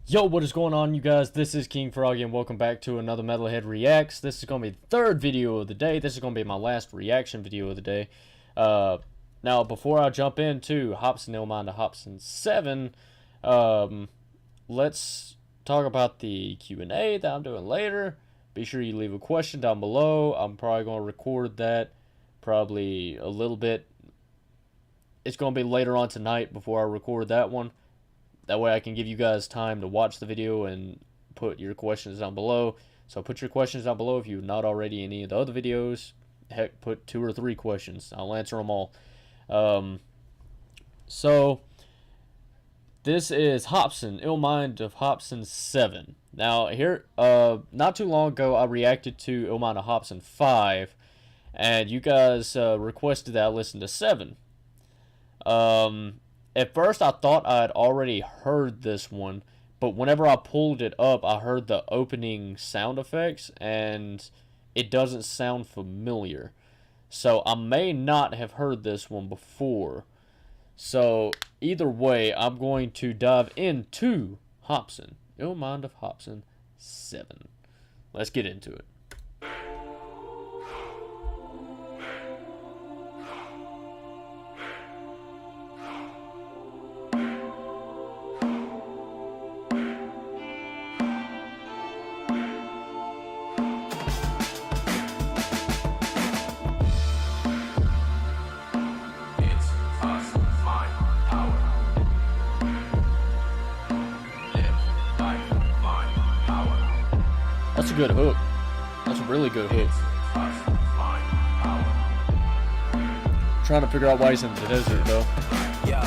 Yo, what is going on, you guys? This is King Froggy, and welcome back to another Metalhead Reacts. This is going to be the third video of the day. This is going to be my last reaction video of the day. Now, before I jump into Hopsin to Hopsin 7, let's talk about the Q&A that I'm doing later. Be sure you leave a question down below. I'm probably going to record that probably a little bit. It's going to be later on tonight before I record that one. That way I can give you guys time to watch the video and put your questions down below. So put your questions down below if you've not already in any of the other videos. Heck, put 2 or 3 questions. I'll answer them all. So this is Hopsin, Ill Mind of Hopsin 7. Now here, not too long ago I reacted to Ill Mind of Hopsin 5. And you guys requested that I listen to 7. At first, I thought I had already heard this one, but whenever I pulled it up, I heard the opening sound effects, and it doesn't sound familiar. So, I may not have heard this one before. So, either way, I'm going to dive into Hopsin, Ill Mind of Hopsin 7. Let's get into it. That's a good hook. That's a really good hook. Trying to figure out why he's in the desert, though. Yeah.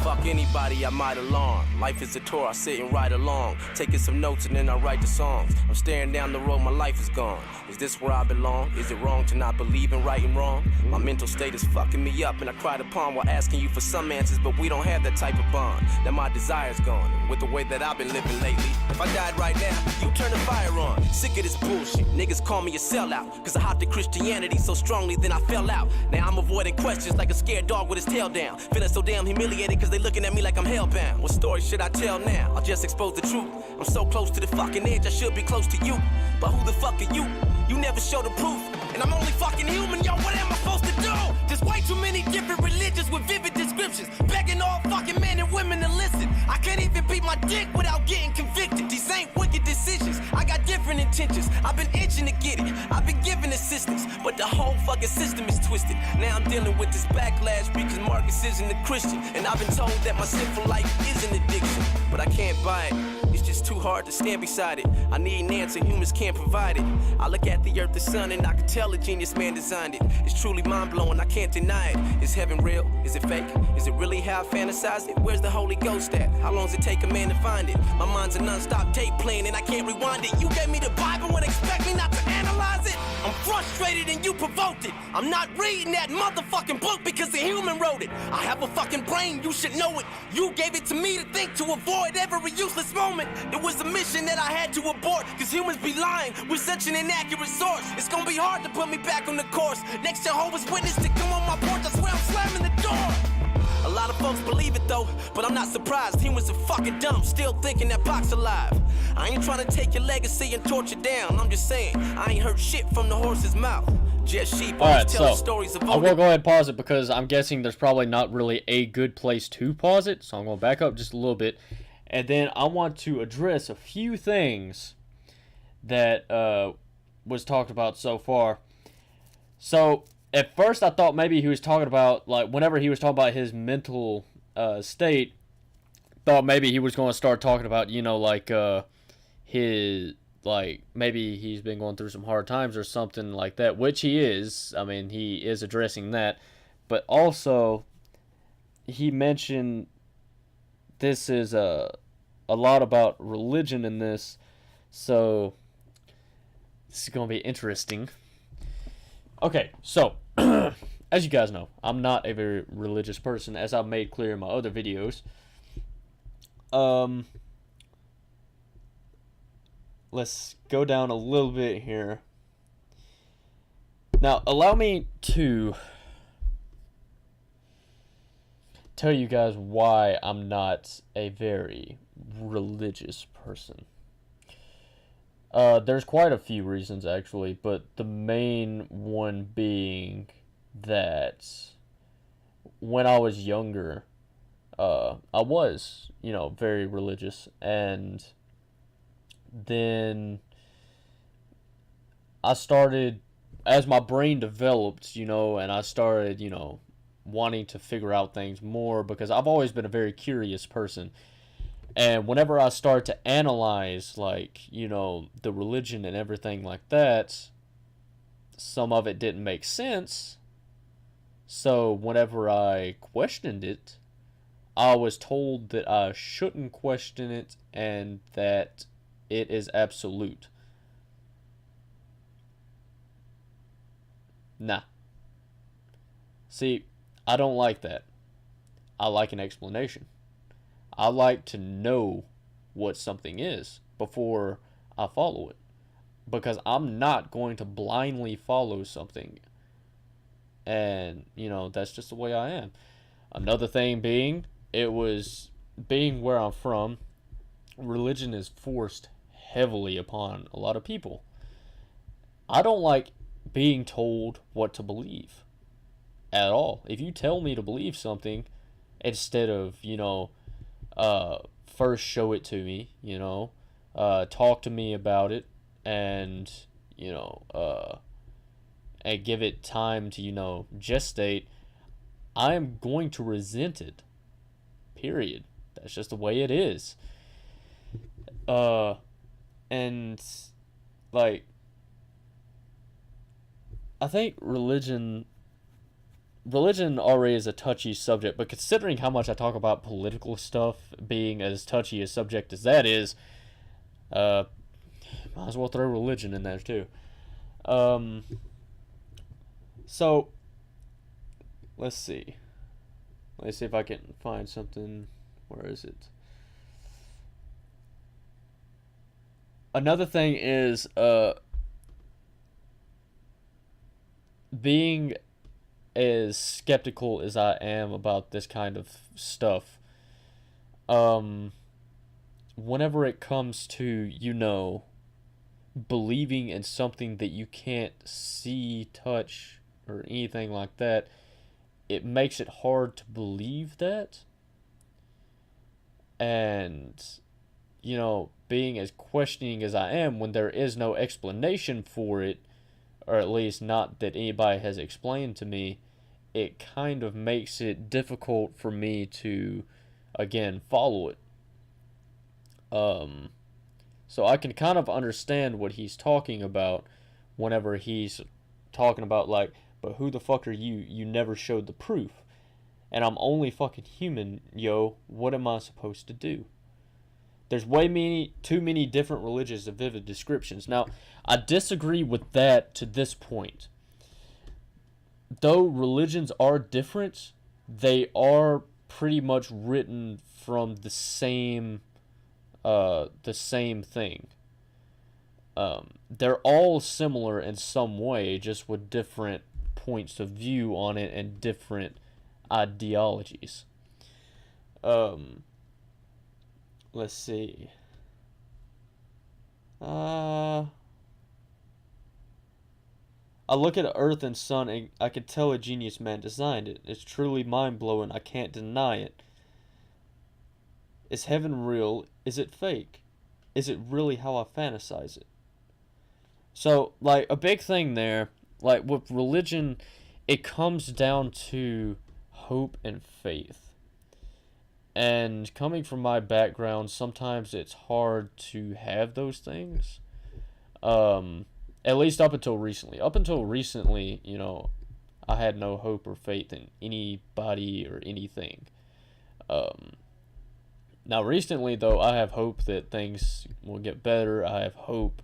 Fuck anybody I might alarm. Life is a tour, I sit and ride along. Taking some notes and then I write the songs. I'm staring down the road, my life is gone. Is this where I belong? Is it wrong to not believe in right and wrong? My mental state is fucking me up, and I cried upon while asking you for some answers, but we don't have that type of bond. Now my desire's gone, and with the way that I've been living lately, if I died right now, you turn the fire on. Sick of this bullshit, niggas call me a sellout, cause I hopped to Christianity so strongly then I fell out. Now I'm avoiding questions like a scared dog with his tail down, feeling so damn humiliated cause they looking at me like I'm hellbound. What story should I tell now? I'll just expose the truth. I'm so close to the fucking edge, I should be close to you, but who the fuck are you? You never show the proof, and I'm only fucking human, yo, what am I supposed to do? There's way too many different religions with vivid descriptions, begging all fucking men and women to listen. I can't even beat my dick without getting convicted. These ain't wicked decisions, I got different intentions. I've been itching to get it, I've been giving assistance, but the whole fucking system is twisted. Now I'm dealing with this backlash because Marcus isn't a Christian, and I've been told that my sinful life is an addiction, but I can't buy it. It's just too hard to stand beside it. I need an answer, humans can't provide it. I look at the earth, the sun, and I can tell a genius man designed it. It's truly mind-blowing, I can't deny it. Is heaven real? Is it fake? Is it really how I fantasize it? Where's the Holy Ghost at? How long does it take a man to find it? My mind's a non-stop tape playing and I can't rewind it. You gave me the Bible and expect me not to analyze it? I'm frustrated and you provoked it. I'm not reading that motherfucking book because a human wrote it. I have a fucking brain, you should know it. You gave it to me to think, to avoid every useless moment. It was a mission that I had to abort, cause humans be lying with such an inaccurate source. It's gonna be hard to put me back on the course. Next Jehovah's Witness to come on my porch, I swear I'm slamming the door. A lot of folks believe it though, but I'm not surprised. Humans are fucking dumb, still thinking that Pac's alive. I ain't trying to take your legacy and torture down. I'm just saying, I ain't heard shit from the horse's mouth. Just sheep always tell stories of. I will go ahead and pause it because I'm guessing there's probably not really a good place to pause it. So I'm going to back up just a little bit. And then I want to address a few things that was talked about so far. So at first I thought maybe he was talking about, like, whenever he was talking about his mental state, thought maybe he was going to start talking about, you know, like his, like, maybe he's been going through some hard times or something like that, which he is. I mean, he is addressing that. But also, he mentioned this is a lot about religion in this, so this is going to be interesting. Okay, so, as you guys know, I'm not a very religious person, as I've made clear in my other videos. Let's go down a little bit here. Now, allow me to tell you guys why I'm not a very religious person. There's quite a few reasons actually, but the main one being that when I was younger, I was, very religious, and then I started, as my brain developed, and I started, wanting to figure out things more because I've always been a very curious person. And whenever I start to analyze, like, the religion and everything like that, some of it didn't make sense. So whenever I questioned it, I was told that I shouldn't question it and that it is absolute. Nah. See, I don't like that. I like an explanation. I like to know what something is before I follow it. Because I'm not going to blindly follow something. And, that's just the way I am. Another thing being, it was being where I'm from, religion is forced heavily upon a lot of people. I don't like being told what to believe at all. If you tell me to believe something instead of, first show it to me, talk to me about it, and, and give it time to, gestate, I am going to resent it. Period. That's just the way it is. And like, I think religion already is a touchy subject, but considering how much I talk about political stuff being as touchy a subject as that is, might as well throw religion in there too. Um, so let's see. Let's see if I can find something. Where is it? Another thing is being as skeptical as I am about this kind of stuff. Whenever it comes to, believing in something that you can't see, touch, or anything like that, it makes it hard to believe that. And, being as questioning as I am when there is no explanation for it, or at least not that anybody has explained to me, it kind of makes it difficult for me to, again, follow it. So I can kind of understand what he's talking about whenever he's talking about, like, but who the fuck are you? You never showed the proof. And I'm only fucking human, yo. What am I supposed to do? There's too many different religions of vivid descriptions. Now, I disagree with that to this point. Though religions are different, they are pretty much written from the same thing. They're all similar in some way, just with different points of view on it and different ideologies. Let's see. I look at Earth and Sun and I can tell a genius man designed it. It's truly mind-blowing. I can't deny it. Is heaven real? Is it fake? Is it really how I fantasize it? So, like, a big thing there, like, with religion, it comes down to hope and faith. And coming from my background, sometimes it's hard to have those things. At least up until recently. Up until recently, I had no hope or faith in anybody or anything. Now, recently, though, I have hope that things will get better. I have hope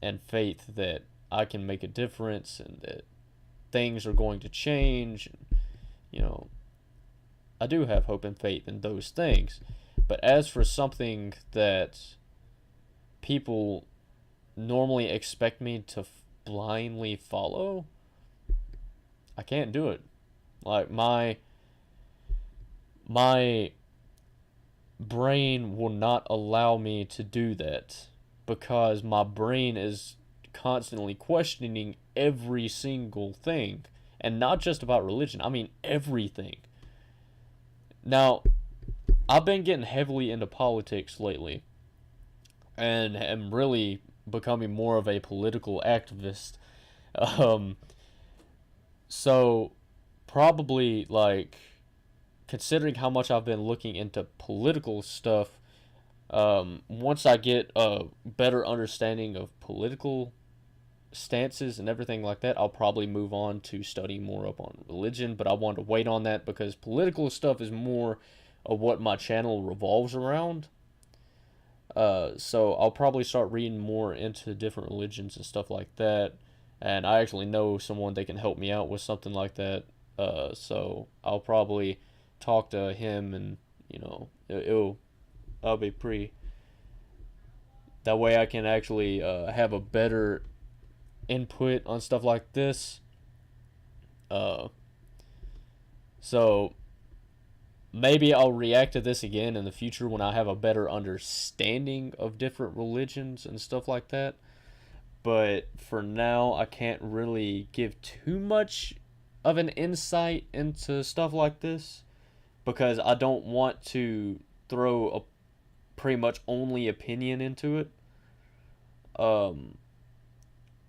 and faith that I can make a difference and that things are going to change. I do have hope and faith in those things. But as for something that people normally expect me to blindly follow, I can't do it. Like, my brain will not allow me to do that because my brain is constantly questioning every single thing, and not just about religion. I mean everything. Now, I've been getting heavily into politics lately and am really becoming more of a political activist. Um, so probably like considering how much I've been looking into political stuff, once I get a better understanding of political stances and everything like that, I'll probably move on to study more up on religion. But I want to wait on that because political stuff is more of what my channel revolves around. So I'll probably start reading more into different religions and stuff like that. And I actually know someone that can help me out with something like that. So I'll probably talk to him, and I'll be pretty. That way I can actually have a better input on stuff like this. Uh, so maybe I'll react to this again in the future when I have a better understanding of different religions and stuff like that. But for now, I can't really give too much of an insight into stuff like this because I don't want to throw a pretty much only opinion into it. Um,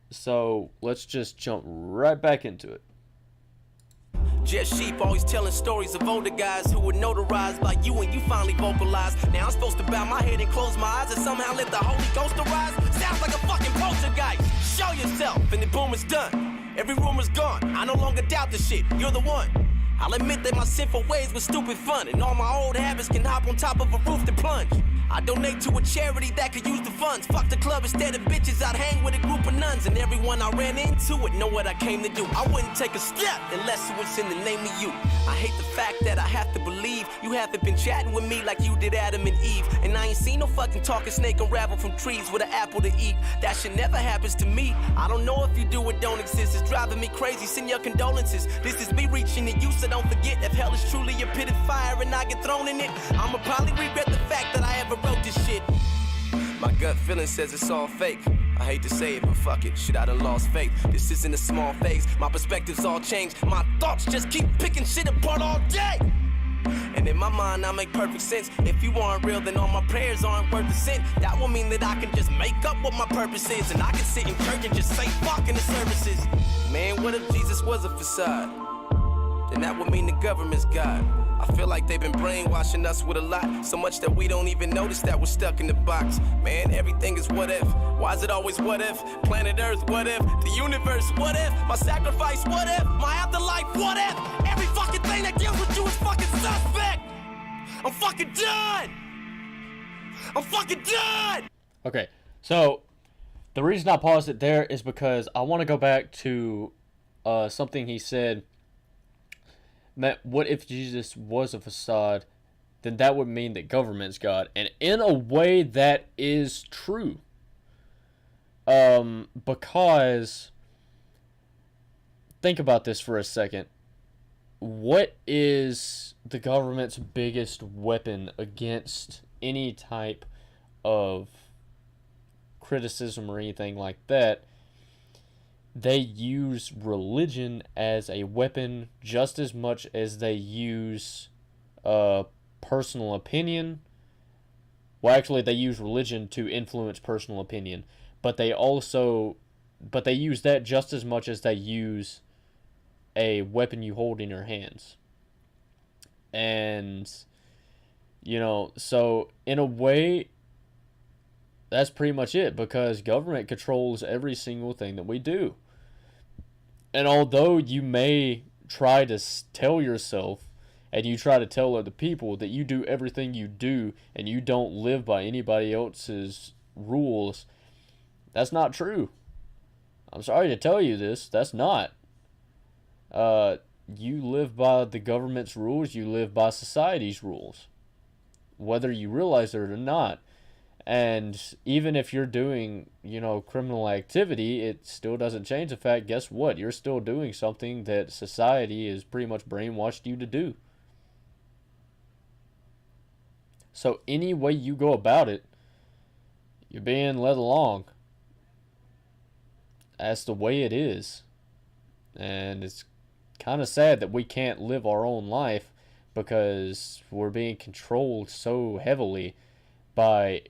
so let's just jump right back into it. Just sheep always telling stories of older guys who were notarized by you and you finally vocalized. Now I'm supposed to bow my head and close my eyes and somehow let the Holy Ghost arise? Sounds like a fucking poltergeist. Show yourself and the boom is done. Every rumor's gone. I no longer doubt the shit. You're the one. I'll admit that my sinful ways were stupid fun, and all my old habits can hop on top of a roof to plunge. I donate to a charity that could use the funds. Fuck the club instead of bitches, I'd hang with a group of nuns. And everyone I ran into would know what I came to do. I wouldn't take a step unless it was in the name of you. I hate the fact that I have to believe you haven't been chatting with me like you did Adam and Eve. And I ain't seen no fucking talking snake unravel from trees with an apple to eat. That shit never happens to me. I don't know if you do or don't exist. It's driving me crazy, send your condolences. This is me reaching to you, so don't forget. If hell is truly a pit of fire and I get thrown in it, I'ma probably regret the fact that I ever wrote this shit. My gut feeling says it's all fake. I hate to say it, but fuck it, shit, I done lost faith. This isn't a small phase, my perspectives all changed. My thoughts just keep picking shit apart all day. And in my mind, I make perfect sense. If you aren't real, then all my prayers aren't worth a cent. That will mean that I can just make up what my purpose is. And I can sit in church and just say fuck in the services. Man, what if Jesus was a facade? Then that would mean the government's God. I feel like they've been brainwashing us with a lot, so much that we don't even notice that we're stuck in the box. Man, everything is what if. Why is it always what if? Planet Earth, what if? The universe, what if? My sacrifice, what if? My afterlife, what if? Every fucking thing that deals with you is fucking suspect. I'm fucking done. I'm fucking done. Okay, so the reason I paused it there is because I want to go back to something he said. What if Jesus was a facade? Then that would mean that government's God. And in a way, that is true. Because, think about this for a second. What is the government's biggest weapon against any type of criticism or anything like that? They use religion as a weapon just as much as they use personal opinion. Well, actually, they use religion to influence personal opinion, but they use that just as much as they use a weapon you hold in your hands. And, so in a way, that's pretty much it, because government controls every single thing that we do. And although you may try to tell yourself and you try to tell other people that you do everything you do and you don't live by anybody else's rules, that's not true. I'm sorry to tell you this, that's not. You live by the government's rules, you live by society's rules, whether you realize it or not. And even if you're doing, criminal activity, it still doesn't change the fact, guess what? You're still doing something that society has pretty much brainwashed you to do. So any way you go about it, you're being led along. That's the way it is. And it's kind of sad that we can't live our own life because we're being controlled so heavily by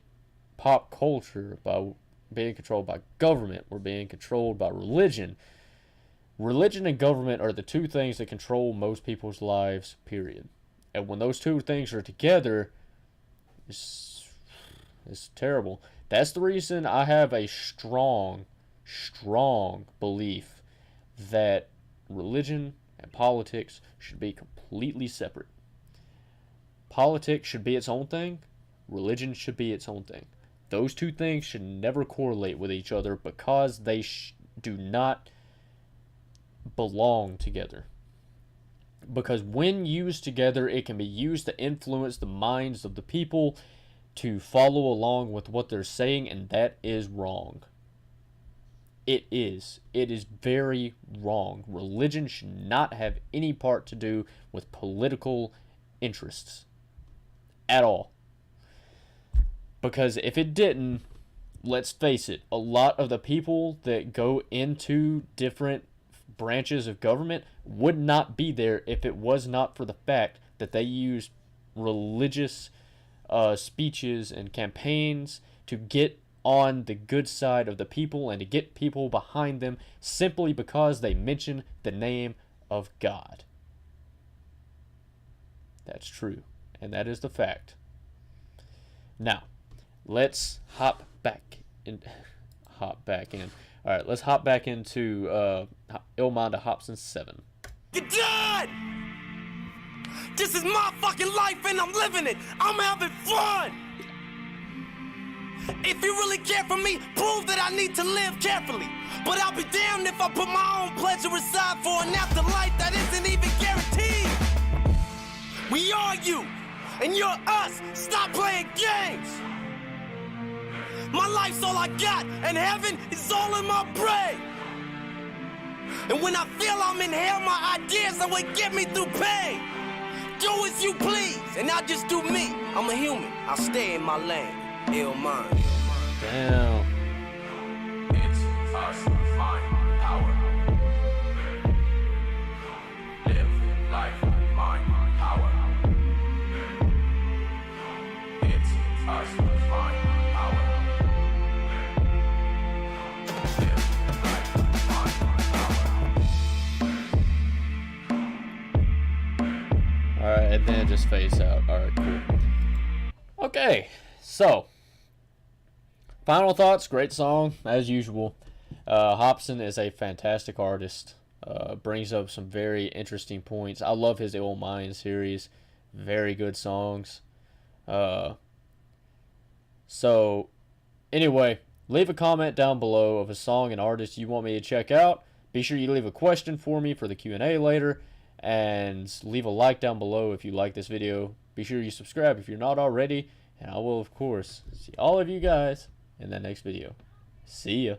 pop culture, by being controlled by government, we're being controlled by religion. Religion and government are the two things that control most people's lives, period. And when those two things are together, it's terrible. That's the reason I have a strong, strong belief that religion and politics should be completely separate. Politics should be its own thing. Religion should be its own thing. Those two things should never correlate with each other because they do not belong together. Because when used together, it can be used to influence the minds of the people to follow along with what they're saying, and that is wrong. It is. It is very wrong. Religion should not have any part to do with political interests at all. Because if it didn't, let's face it, a lot of the people that go into different branches of government would not be there if it was not for the fact that they use religious speeches and campaigns to get on the good side of the people and to get people behind them simply because they mention the name of God. That's true, and that is the fact. Now, let's hop back in. All right, let's hop back into Illmind Hopsin 7. You're done! This is my fucking life and I'm living it. I'm having fun. If you really care for me, prove that I need to live carefully. But I'll be damned if I put my own pleasure aside for an afterlife that isn't even guaranteed. We are you, and you're us. Stop playing games. My life's all I got, and heaven is all in my brain. And when I feel I'm in hell, my ideas are what get me through pain. Do as you please, and I'll just do me. I'm a human, I'll stay in my lane. Ill mind. Damn. It's us, mind, power. Live life, mind, power. It's us, mind, power. Live life, mind, power. Alright, and then it just fades out. Alright, cool. Okay, so final thoughts. Great song as usual. Hopsin is a fantastic artist. Brings up some very interesting points. I love his Ill Mind series. Very good songs. So anyway, leave a comment down below of a song and artist you want me to check out. Be sure you leave a question for me for the Q&A later, and leave a like down below if you like this video. Be sure you subscribe if you're not already, and I will of course see all of you guys in the next video. See ya.